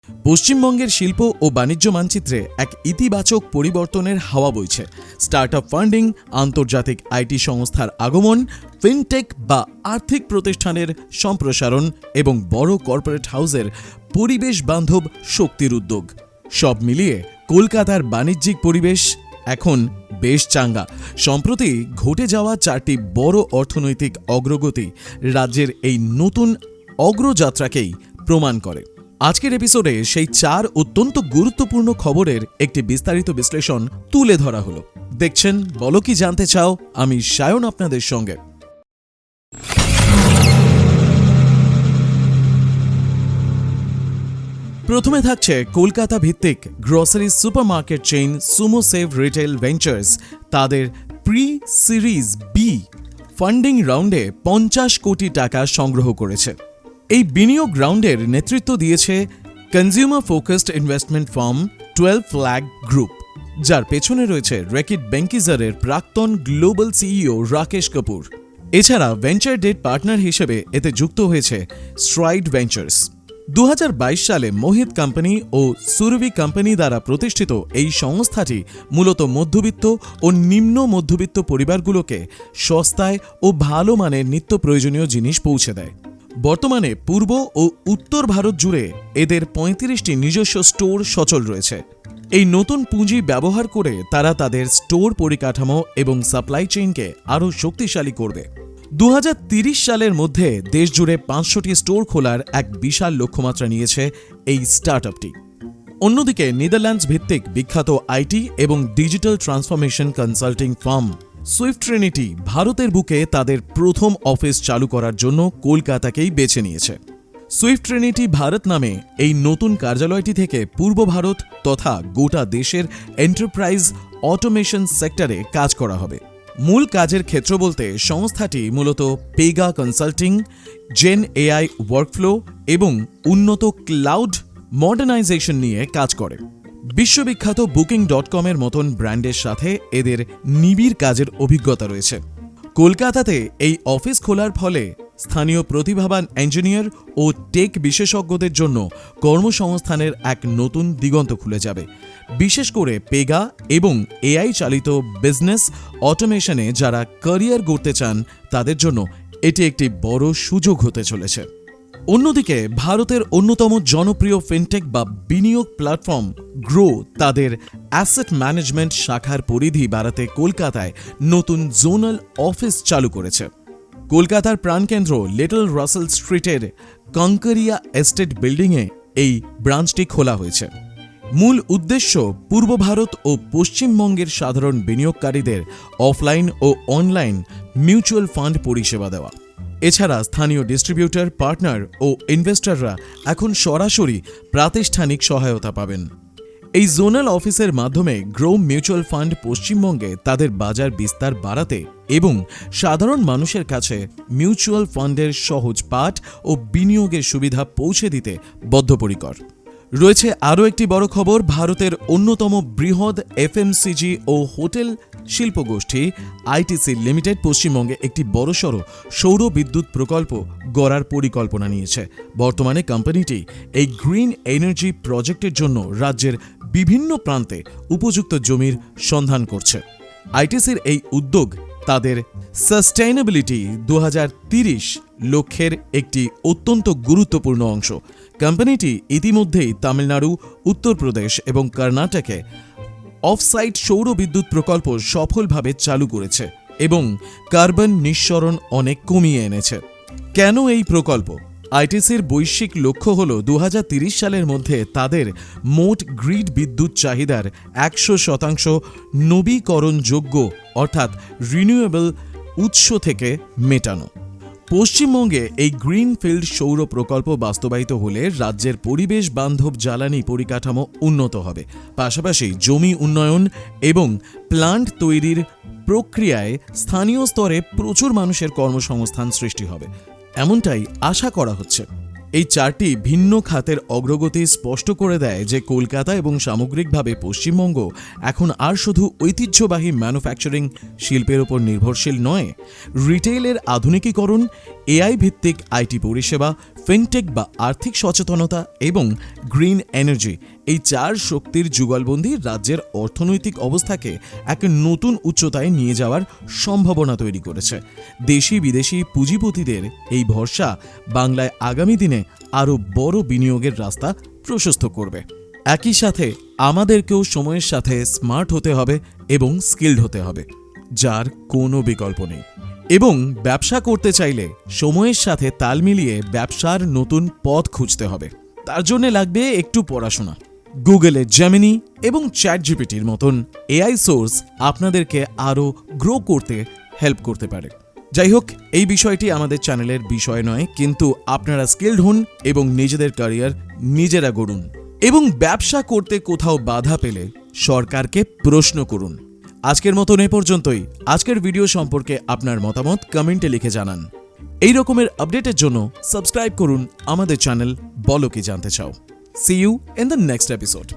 পশ্চিমবঙ্গের শিল্প ও বাণিজ্য মানচিত্রে এক ইতিবাচক পরিবর্তনের হাওয়া বইছে। স্টার্টআপ ফান্ডিং, আন্তর্জাতিক আইটি সংস্থার আগমন, ফিনটেক বা আর্থিক প্রতিষ্ঠানের সম্প্রসারণ এবং বড় কর্পোরেট হাউসের পরিবেশ বান্ধব শক্তির উদ্যোগ, সব মিলিয়ে কলকাতার বাণিজ্যিক পরিবেশ এখন বেশ চাঙ্গা। সম্প্রতি ঘটে যাওয়া 4টি বড় অর্থনৈতিক অগ্রগতি রাজ্যের এই নতুন অগ্রযাত্রাকেই প্রমাণ করে। আজকের এপিসোডে সেই 4 অত্যন্ত গুরুত্বপূর্ণ খবরের একটি বিস্তারিত বিশ্লেষণ তুলে ধরা হলো। দেখছেন বলো কি জানতে চাও, আমি সায়ন আপনাদের সঙ্গে। প্রথমে থাকছে কলকাতা ভিত্তিক grocery supermarket chain Sumo save retail ventures তাদের প্রি সিরিজ বি ফান্ডিং রাউন্ডে 50 কোটি টাকা সংগ্রহ করেছে। এই বিনিয়োগ রাউন্ডের নেতৃত্ব দিয়েছে consumer focused investment farm 12 flag group, যার পেছনে রয়েছে রেকিট বেঙ্কিজারের প্রাক্তন গ্লোবাল সিইও রাকেশ কাপুর। এছাড়া ভেঞ্চার ডেট পার্টনার হিসেবে এতে যুক্ত হয়েছে স্ট্রাইড ভেঞ্চার্স। 2022 সালে মোহিত কোম্পানি ও সুরভি কোম্পানি দ্বারা প্রতিষ্ঠিত এই সংস্থাটি মূলত মধ্যবিত্ত ও নিম্ন মধ্যবিত্ত পরিবারগুলোকে সস্তায় ও ভালো মানের নিত্য প্রয়োজনীয় জিনিস পৌঁছে দেয়। বর্তমানে পূর্ব ও উত্তর ভারত জুড়ে এদের 35টি নিজস্ব স্টোর সচল রয়েছে। এই নতুন পুঁজি ব্যবহার করে তারা তাদের স্টোর পরিকাঠামো এবং সাপ্লাই চেইনকে আরও শক্তিশালী করবে। 2030 সালের মধ্যে দেশজুড়ে 500টি স্টোর খোলার এক বিশাল লক্ষ্যমাত্রা নিয়েছে এই স্টার্টআপটি। অন্যদিকে নেদারল্যান্ডস ভিত্তিক বিখ্যাত আইটি এবং digital transformation consulting farm Swift Trinity ভারতের বুকে তাদের প্রথম অফিস চালু করার জন্য কলকাতাকেই বেছে নিয়েছে। সুইফট ট্রিনিটি ভারত নামে এই নতুন কার্যালয়টি থেকে পূর্ব ভারত তথা গোটা দেশের এন্টারপ্রাইজ অটোমেশন সেক্টরে কাজ করা হবে। মূল কাজের ক্ষেত্র বলতে সংস্থাটি মূলত Pega consulting, gen AI workflow এবং উন্নত ক্লাউড মডার্নাইজেশন নিয়ে কাজ করে। বিশ্ববিখ্যাত বুকিং.com এর মতন ব্র্যান্ডের সাথে এদের নিবিড় কাজের অভিজ্ঞতা রয়েছে। কলকাতাতে এই অফিস খোলার ফলে স্থানীয় প্রতিভাবান ইঞ্জিনিয়ার ও টেক বিশেষজ্ঞদের জন্য কর্মসংস্থানের এক নতুন দিগন্ত খুলে যাবে। বিশেষ করে পেগা এবং এআই চালিত বিজনেস অটোমেশনে যারা ক্যারিয়ার গড়তে চান তাদের জন্য এটি একটি বড় সুযোগ হতে চলেছে। অন্যদিকে ভারতের অন্যতম জনপ্রিয় ফিনটেক বা বিনিয়োগ প্ল্যাটফর্ম গ্রো তাদের অ্যাসেট ম্যানেজমেন্ট শাখার পরিধি বাড়াতে কলকাতায় নতুন জোনাল অফিস চালু করেছে। কলকাতার প্রাণকেন্দ্র লিটল রাসেল স্ট্রিটের কঙ্করিয়া এস্টেট বিল্ডিংয়ে এই ব্রাঞ্চটি খোলা হয়েছে। মূল উদ্দেশ্য পূর্ব ভারত ও পশ্চিমবঙ্গের সাধারণ বিনিয়োগকারীদের অফলাইন ও অনলাইন মিউচুয়াল ফান্ড পরিষেবা দেওয়া। এছাড়া স্থানীয় ডিস্ট্রিবিউটর, পার্টনার ও ইনভেস্টররা এখন সরাসরি প্রাতিষ্ঠানিক সহায়তা পাবেন। এই জোনাল অফিসের মাধ্যমে গ্রো মিউচুয়াল ফান্ড পশ্চিমবঙ্গে তাদের বাজার বিস্তার বাড়াতে এবং সাধারণ মানুষের কাছে মিউচুয়াল ফান্ডের সহজ পাঠ ও বিনিয়োগের সুবিধা পৌঁছে দিতে বদ্ধপরিকর। রয়েছে আরও একটি বড় খবর। ভারতের অন্যতম বৃহৎ এফএমসিজি ও হোটেল শিল্পগোষ্ঠী আইটিসি লিমিটেড পশ্চিমবঙ্গে একটি বড়সড় সৌর বিদ্যুৎ প্রকল্প গড়ার পরিকল্পনা নিয়েছে। বর্তমানে কোম্পানিটি এই গ্রিন এনার্জি প্রজেক্টের জন্য রাজ্যের বিভিন্ন প্রান্তে উপযুক্ত জমির সন্ধান করছে। আইটিসির এই উদ্যোগ তাদের সাস্টেইনেবিলিটি 2030 লক্ষ্যের একটি অত্যন্ত গুরুত্বপূর্ণ অংশ। কোম্পানিটি ইতিমধ্যেই তামিলনাড়ু, উত্তরপ্রদেশ এবং কর্ণাটকে অফসাইট সৌর বিদ্যুৎ প্রকল্প সফলভাবে চালু করেছে এবং কার্বন নিঃসরণ অনেক কমিয়ে এনেছে। কেন এই প্রকল্প? আইটিসির বৈশ্বিক লক্ষ্য হল 2030 সালের মধ্যে তাদের মোট গ্রিড বিদ্যুৎ চাহিদার 100% নবীকরণযোগ্য অর্থাৎ রিনিউয়েবল উৎস থেকে মেটানো। পশ্চিমবঙ্গে এই গ্রিনফিল্ড সৌর প্রকল্প বাস্তবায়িত হলে রাজ্যের পরিবেশ বান্ধব জ্বালানি পরিকাঠামো উন্নত হবে। পাশাপাশি জমি উন্নয়ন এবং প্লান্ট তৈরির প্রক্রিয়ায় স্থানীয় স্তরে প্রচুর মানুষের কর্মসংস্থান সৃষ্টি হবে, এমনটাই আশা করা হচ্ছে। এই চারটি ভিন্ন খাতের অগ্রগতি স্পষ্ট করে দেয় যে কলকাতা এবং সামগ্রিকভাবে পশ্চিমবঙ্গ এখন আর শুধু ঐতিহ্যবাহী ম্যানুফ্যাকচারিং শিল্পের উপর নির্ভরশীল নয়, রিটেইলের আধুনিকীকরণ, এআই ভিত্তিক আইটি পরিষেবা, ফিনটেক বা আর্থিক সচেতনতা এবং গ্রিন এনার্জি, এই চার শক্তির যুগলবন্দি রাজ্যের অর্থনৈতিক অবস্থাকে এক নতুন উচ্চতায় নিয়ে যাওয়ার সম্ভাবনা তৈরি করেছে। দেশি বিদেশি পুঁজিপতিদের এই ভরসা বাংলায় আগামী দিনে আরও বড় বিনিয়োগের রাস্তা প্রশস্ত করবে। একই সাথে আমাদেরকেও সময়ের সাথে স্মার্ট হতে হবে এবং স্কিলড হতে হবে, যার কোনো বিকল্প নেই। এবং ব্যবসা করতে চাইলে সময়ের সাথে তাল মিলিয়ে ব্যবসার নতুন পথ খুঁজতে হবে। তার জন্য লাগবে একটু পড়াশোনা। গুগলের জেমিনি এবং চ্যাটজিপিটির মতন এআই সোর্স আপনাদেরকে আরও গ্রো করতে হেল্প করতে পারে। যাই হোক, এই বিষয়টি আমাদের চ্যানেলের বিষয় নয়, কিন্তু আপনারা স্কিলড হন এবং নিজেদের ক্যারিয়ার নিজেরা গড়ুন। এবং ব্যবসা করতে কোথাও বাধা পেলে সরকারকে প্রশ্ন করুন। আজকের মতন এ পর্যন্তই। আজকের ভিডিও সম্পর্কে আপনার মতামত কমেন্টে লিখে জানান। এই রকমের আপডেটের জন্য সাবস্ক্রাইব করুন আমাদের চ্যানেল বলো কি জানতে চাও। See you in the next episode.